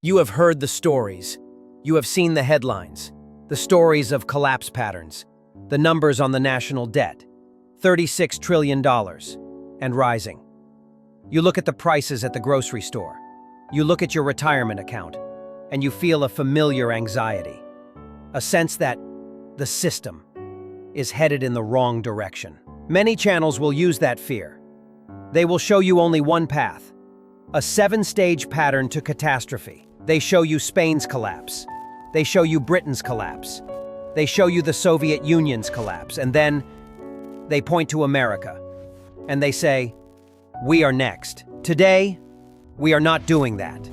You have heard the stories. You have seen the headlines. The stories of collapse patterns. The numbers on the national debt. $36 trillion and rising. You look at the prices at the grocery store. You look at your retirement account, and you feel a familiar anxiety. A sense that the system is headed in the wrong direction. Many channels will use that fear. They will show you only one path. A 7-stage pattern to catastrophe. They show you Spain's collapse. They show you Britain's collapse. They show you the Soviet Union's collapse. And then they point to America. And they say, we are next. Today, we are not doing that.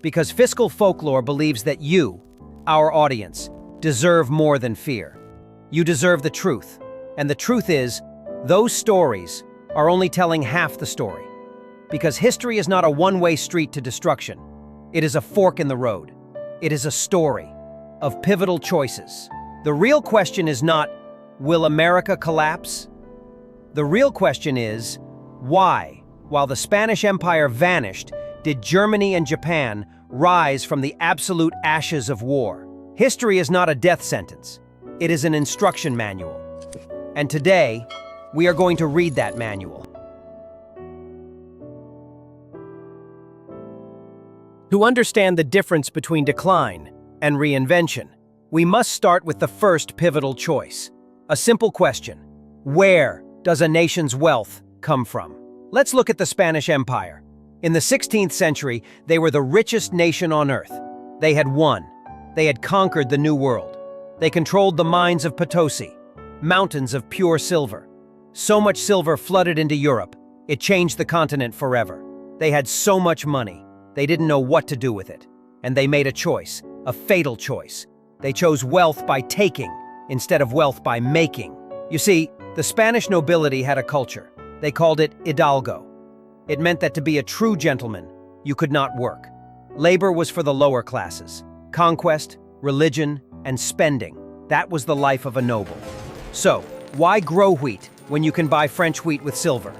Because Fiscal Folklore believes that you, our audience, deserve more than fear. You deserve the truth. And the truth is, those stories are only telling half the story. Because history is not a one-way street to destruction. It is a fork in the road. It is a story of pivotal choices. The real question is not, will America collapse? The real question is, why, while the Spanish Empire vanished, did Germany and Japan rise from the absolute ashes of war? History is not a death sentence. It is an instruction manual. And today, we are going to read that manual. To understand the difference between decline and reinvention, we must start with the first pivotal choice. A simple question: where does a nation's wealth come from? Let's look at the Spanish Empire. In the 16th century, they were the richest nation on earth. They had won. They had conquered the New World. They controlled the mines of Potosi, mountains of pure silver. So much silver flooded into Europe, it changed the continent forever. They had so much money. They didn't know what to do with it. And they made a choice, a fatal choice. They chose wealth by taking instead of wealth by making. You see, the Spanish nobility had a culture. They called it hidalgo. It meant that to be a true gentleman, you could not work. Labor was for the lower classes. Conquest, religion, and spending. That was the life of a noble. So, why grow wheat when you can buy French wheat with silver?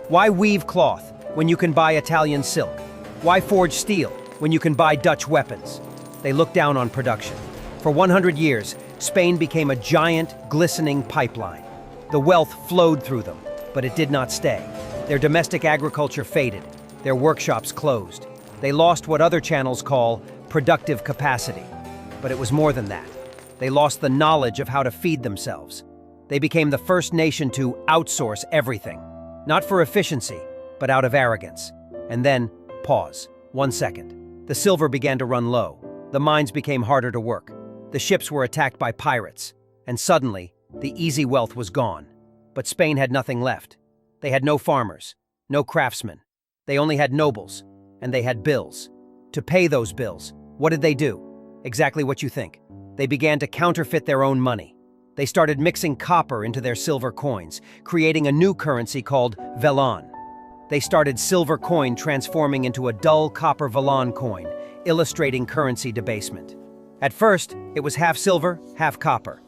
Why weave cloth when you can buy Italian silk? Why forge steel when you can buy Dutch weapons? They looked down on production. For 100 years, Spain became a giant, glistening pipeline. The wealth flowed through them, but it did not stay. Their domestic agriculture faded. Their workshops closed. They lost what other channels call productive capacity. But it was more than that. They lost the knowledge of how to feed themselves. They became the first nation to outsource everything. Not for efficiency, but out of arrogance. And then, pause. 1 second. The silver began to run low. The mines became harder to work. The ships were attacked by pirates. And suddenly, the easy wealth was gone. But Spain had nothing left. They had no farmers, no craftsmen. They only had nobles, and they had bills. To pay those bills, what did they do? Exactly what you think. They began to counterfeit their own money. They started mixing copper into their silver coins, creating a new currency called vellon. They started silver coin transforming into a dull copper vellon coin, illustrating currency debasement. At first, it was half silver, half copper.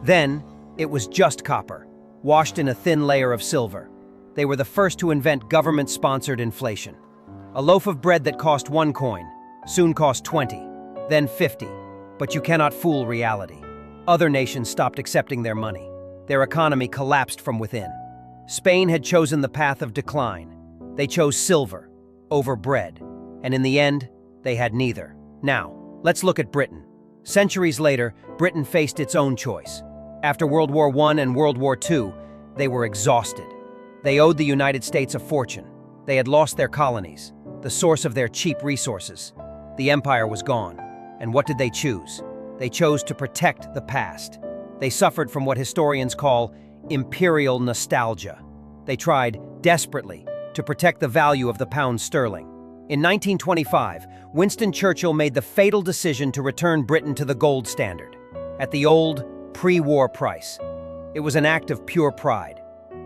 Then, it was just copper, washed in a thin layer of silver. They were the first to invent government-sponsored inflation. A loaf of bread that cost 1 coin soon cost 20, then 50. But you cannot fool reality. Other nations stopped accepting their money. Their economy collapsed from within. Spain had chosen the path of decline. They chose silver over bread, and in the end, they had neither. Now, let's look at Britain. Centuries later, Britain faced its own choice. After World War I and World War II, they were exhausted. They owed the United States a fortune. They had lost their colonies, the source of their cheap resources. The empire was gone. And what did they choose? They chose to protect the past. They suffered from what historians call imperial nostalgia. They tried desperately to protect the value of the pound sterling. In 1925, Winston Churchill made the fatal decision to return Britain to the gold standard, at the old, pre-war price. It was an act of pure pride.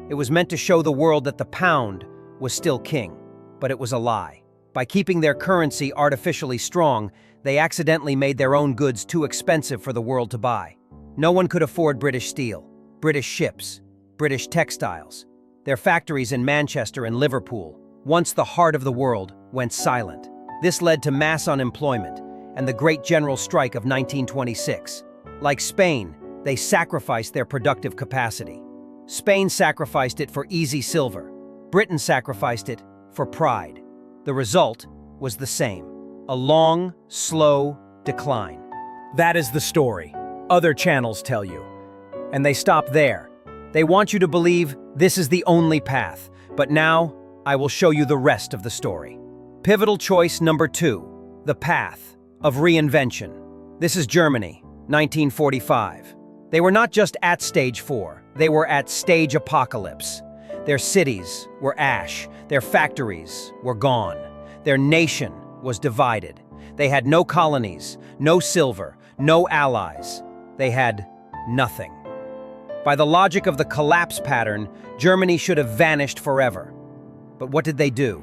It was meant to show the world that the pound was still king, but it was a lie. By keeping their currency artificially strong, they accidentally made their own goods too expensive for the world to buy. No one could afford British steel, British ships, British textiles. Their factories in Manchester and Liverpool, once the heart of the world, went silent. This led to mass unemployment and the Great General Strike of 1926. Like Spain, they sacrificed their productive capacity. Spain sacrificed it for easy silver. Britain sacrificed it for pride. The result was the same: a long, slow decline. That is the story. Other channels tell you. And they stop there. They want you to believe this is the only path. But now, I will show you the rest of the story. Pivotal choice number 2, the path of reinvention. This is Germany, 1945. They were not just at stage 4, they were at stage apocalypse. Their cities were ash, their factories were gone, their nation was divided. They had no colonies, no silver, no allies. They had nothing. By the logic of the collapse pattern, Germany should have vanished forever. But what did they do?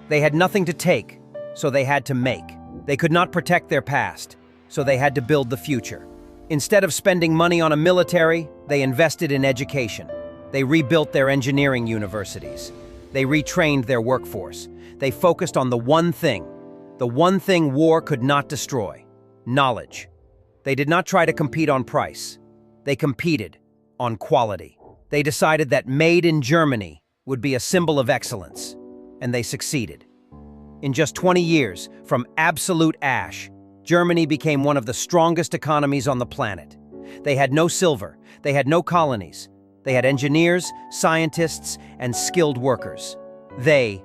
They had nothing to take, so they had to make. They could not protect their past, so they had to build the future. Instead of spending money on a military, they invested in education. They rebuilt their engineering universities. They retrained their workforce. They focused on the one thing war could not destroy: knowledge. They did not try to compete on price. They competed on quality. They decided that made in Germany would be a symbol of excellence, and they succeeded. In just 20 years, from absolute ash, Germany became one of the strongest economies on the planet. They had no silver, they had no colonies, they had engineers, scientists, and skilled workers. They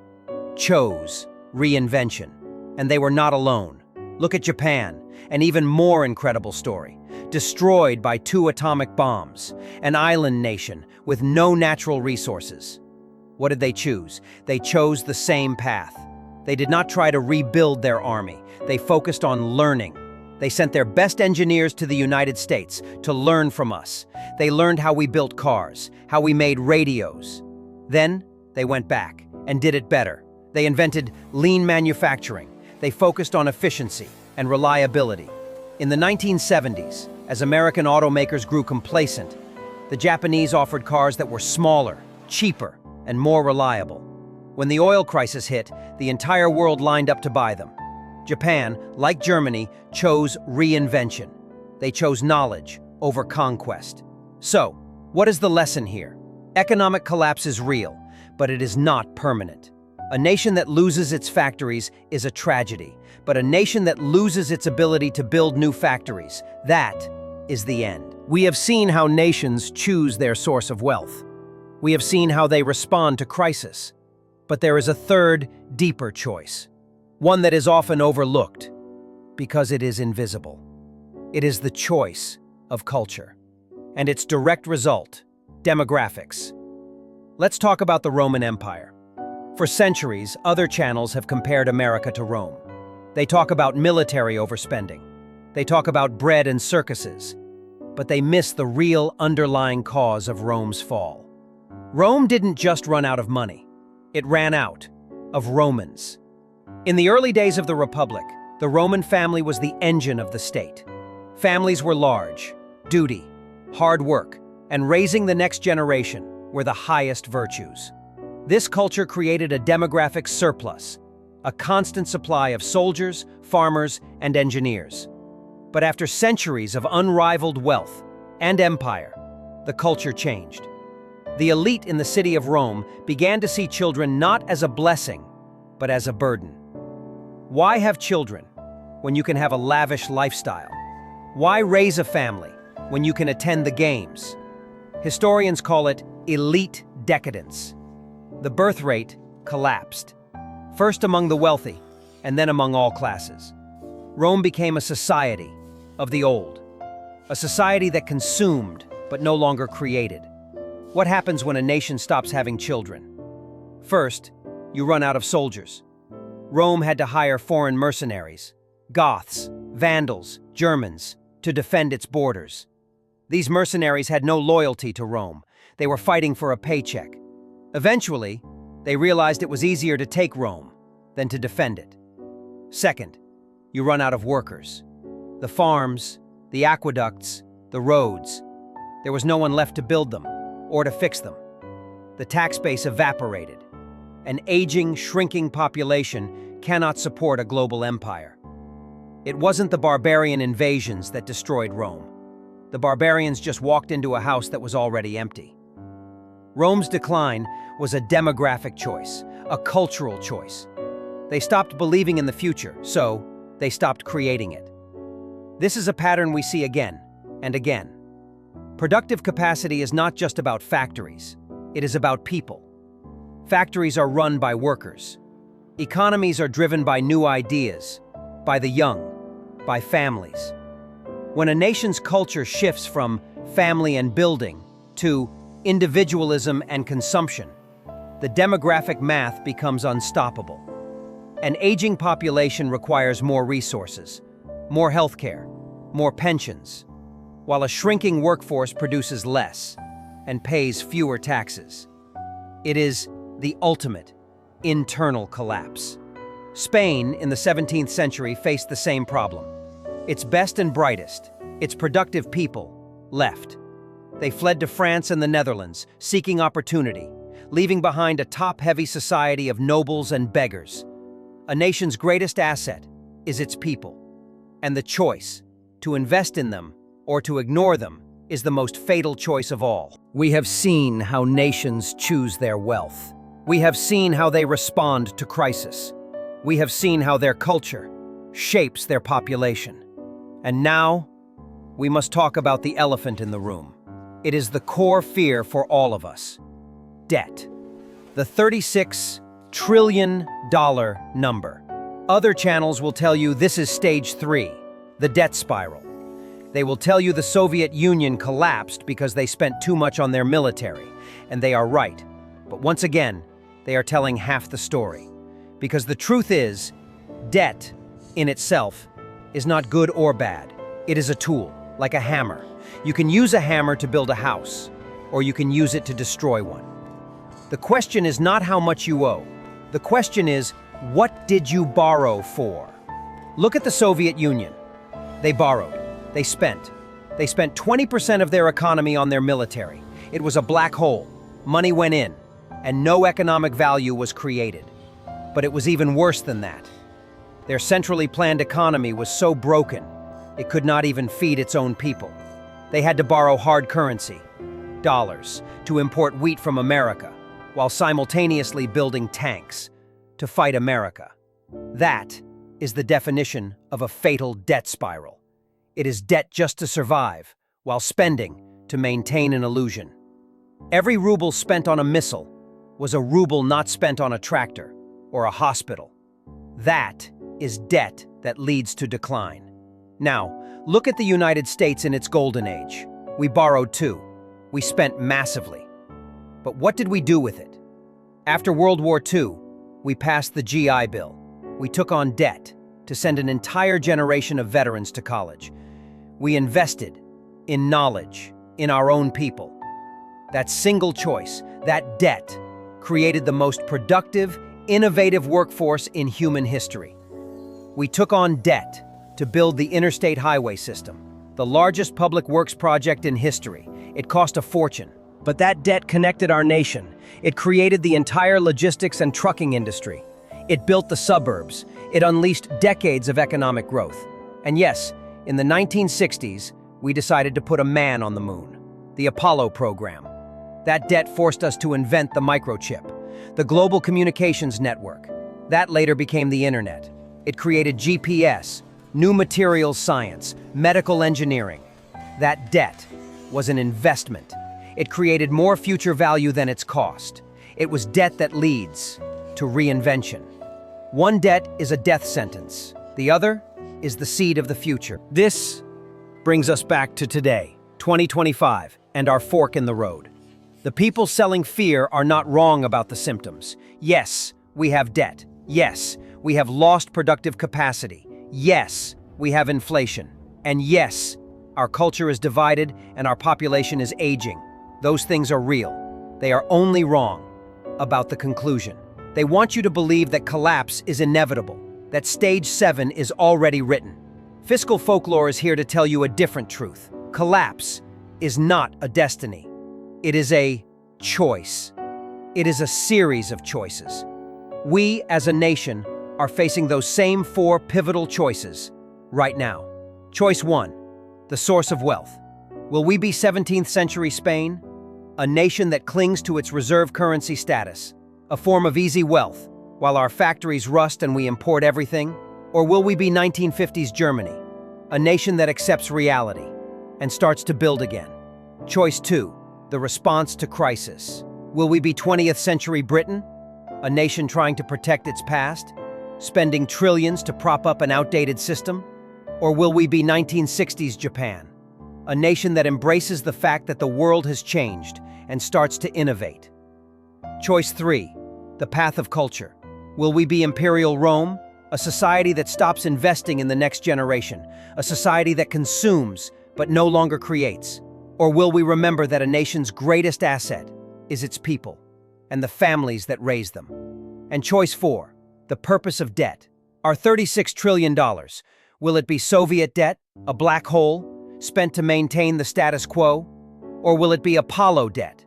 chose reinvention, and they were not alone. Look at Japan, an even more incredible story. Destroyed by 2 atomic bombs, an island nation with no natural resources. What did they choose? They chose the same path. They did not try to rebuild their army. They focused on learning. They sent their best engineers to the United States to learn from us. They learned how we built cars, how we made radios. Then they went back and did it better. They invented lean manufacturing. They focused on efficiency and reliability. In the 1970s, as American automakers grew complacent, the Japanese offered cars that were smaller, cheaper, and more reliable. When the oil crisis hit, the entire world lined up to buy them. Japan, like Germany, chose reinvention. They chose knowledge over conquest. So, what is the lesson here? Economic collapse is real, but it is not permanent. A nation that loses its factories is a tragedy, but a nation that loses its ability to build new factories, that is the end. We have seen how nations choose their source of wealth. We have seen how they respond to crisis. But there is a third, deeper choice, one that is often overlooked because it is invisible. It is the choice of culture, and its direct result, demographics. Let's talk about the Roman Empire. For centuries, other channels have compared America to Rome. They talk about military overspending. They talk about bread and circuses, but they miss the real underlying cause of Rome's fall. Rome didn't just run out of money. It ran out of Romans. In the early days of the Republic, the Roman family was the engine of the state. Families were large, duty, hard work, and raising the next generation were the highest virtues. This culture created a demographic surplus, a constant supply of soldiers, farmers, and engineers. But after centuries of unrivaled wealth and empire, the culture changed. The elite in the city of Rome began to see children not as a blessing, but as a burden. Why have children when you can have a lavish lifestyle? Why raise a family when you can attend the games? Historians call it elite decadence. The birth rate collapsed, first among the wealthy and then among all classes. Rome became a society of the old, a society that consumed but no longer created. What happens when a nation stops having children? First, you run out of soldiers. Rome had to hire foreign mercenaries, Goths, Vandals, Germans, to defend its borders. These mercenaries had no loyalty to Rome. They were fighting for a paycheck. Eventually, they realized it was easier to take Rome than to defend it. Second, you run out of workers. The farms, the aqueducts, the roads. There was no one left to build them or to fix them. The tax base evaporated. An aging, shrinking population cannot support a global empire. It wasn't the barbarian invasions that destroyed Rome. The barbarians just walked into a house that was already empty. Rome's decline was a demographic choice, a cultural choice. They stopped believing in the future, so they stopped creating it. This is a pattern we see again and again. Productive capacity is not just about factories. It is about people. Factories are run by workers. Economies are driven by new ideas, by the young, by families. When a nation's culture shifts from family and building to individualism and consumption, the demographic math becomes unstoppable. An aging population requires more resources, more healthcare, more pensions, while a shrinking workforce produces less and pays fewer taxes. It is the ultimate internal collapse. Spain, in the 17th century, faced the same problem. Its best and brightest, its productive people, left. They fled to France and the Netherlands, seeking opportunity, leaving behind a top-heavy society of nobles and beggars. A nation's greatest asset is its people, and the choice to invest in them or to ignore them is the most fatal choice of all. We have seen how nations choose their wealth. We have seen how they respond to crisis. We have seen how their culture shapes their population. And now, we must talk about the elephant in the room. It is the core fear for all of us: debt. The $36 trillion number. Other channels will tell you this is stage 3, the debt spiral. They will tell you the Soviet Union collapsed because they spent too much on their military, and they are right. But once again, they are telling half the story. Because the truth is, debt, in itself, is not good or bad. It is a tool, like a hammer. You can use a hammer to build a house, or you can use it to destroy one. The question is not how much you owe. The question is, what did you borrow for? Look at the Soviet Union. They borrowed. They spent. They spent 20% of their economy on their military. It was a black hole. Money went in, and no economic value was created. But it was even worse than that. Their centrally planned economy was so broken, it could not even feed its own people. They had to borrow hard currency, dollars, to import wheat from America, while simultaneously building tanks to fight America. That is the definition of a fatal debt spiral. It is debt just to survive, while spending to maintain an illusion. Every ruble spent on a missile was a ruble not spent on a tractor or a hospital. That is debt that leads to decline. Now, look at the United States in its golden age. We borrowed too. We spent massively. But what did we do with it? After World War II, we passed the GI Bill. We took on debt to send an entire generation of veterans to college. We invested in knowledge, in our own people. That single choice, that debt, created the most productive, innovative workforce in human history. We took on debt to build the interstate highway system, the largest public works project in history. It cost a fortune. But that debt connected our nation. It created the entire logistics and trucking industry. It built the suburbs. It unleashed decades of economic growth. And yes, in the 1960s, we decided to put a man on the moon, the Apollo program. That debt forced us to invent the microchip, the global communications network. That later became the internet. It created GPS, new materials science, medical engineering. That debt was an investment. It created more future value than its cost. It was debt that leads to reinvention. One debt is a death sentence. The other is the seed of the future. This brings us back to today, 2025, and our fork in the road. The people selling fear are not wrong about the symptoms. Yes, we have debt. Yes, we have lost productive capacity. Yes, we have inflation. And yes, our culture is divided and our population is aging. Those things are real. They are only wrong about the conclusion. They want you to believe that collapse is inevitable, that stage 7 is already written. Fiscal Folklore is here to tell you a different truth. Collapse is not a destiny. It is a choice. It is a series of choices. We, as a nation, are facing those same 4 pivotal choices right now. Choice 1, the source of wealth. Will we be 17th century Spain? A nation that clings to its reserve currency status, a form of easy wealth, while our factories rust and we import everything? Or will we be 1950s Germany, a nation that accepts reality and starts to build again? Choice 2, the response to crisis. Will we be 20th century Britain, a nation trying to protect its past, spending trillions to prop up an outdated system? Or will we be 1960s Japan, a nation that embraces the fact that the world has changed and starts to innovate? Choice 3, the path of culture. Will we be Imperial Rome, a society that stops investing in the next generation, a society that consumes but no longer creates? Or will we remember that a nation's greatest asset is its people and the families that raise them? And choice 4, the purpose of debt. Our $36 trillion, will it be Soviet debt, a black hole, spent to maintain the status quo? Or will it be Apollo debt,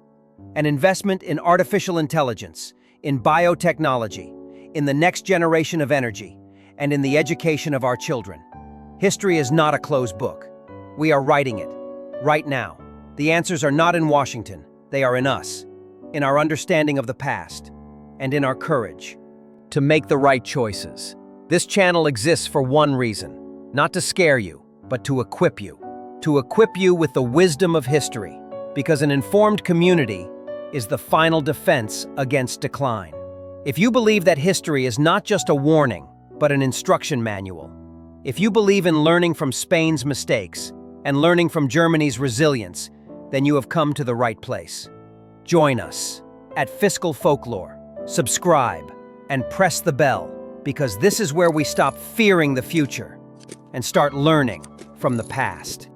an investment in artificial intelligence, in biotechnology, in the next generation of energy, and in the education of our children? History is not a closed book. We are writing it, right now. The answers are not in Washington, they are in us, in our understanding of the past, and in our courage to make the right choices. This channel exists for one reason, not to scare you, but to equip you with the wisdom of history, because an informed community is the final defense against decline. If you believe that history is not just a warning, but an instruction manual, if you believe in learning from Spain's mistakes and learning from Germany's resilience, then you have come to the right place. Join us at Fiscal Folklore, subscribe, and press the bell, because this is where we stop fearing the future and start learning from the past.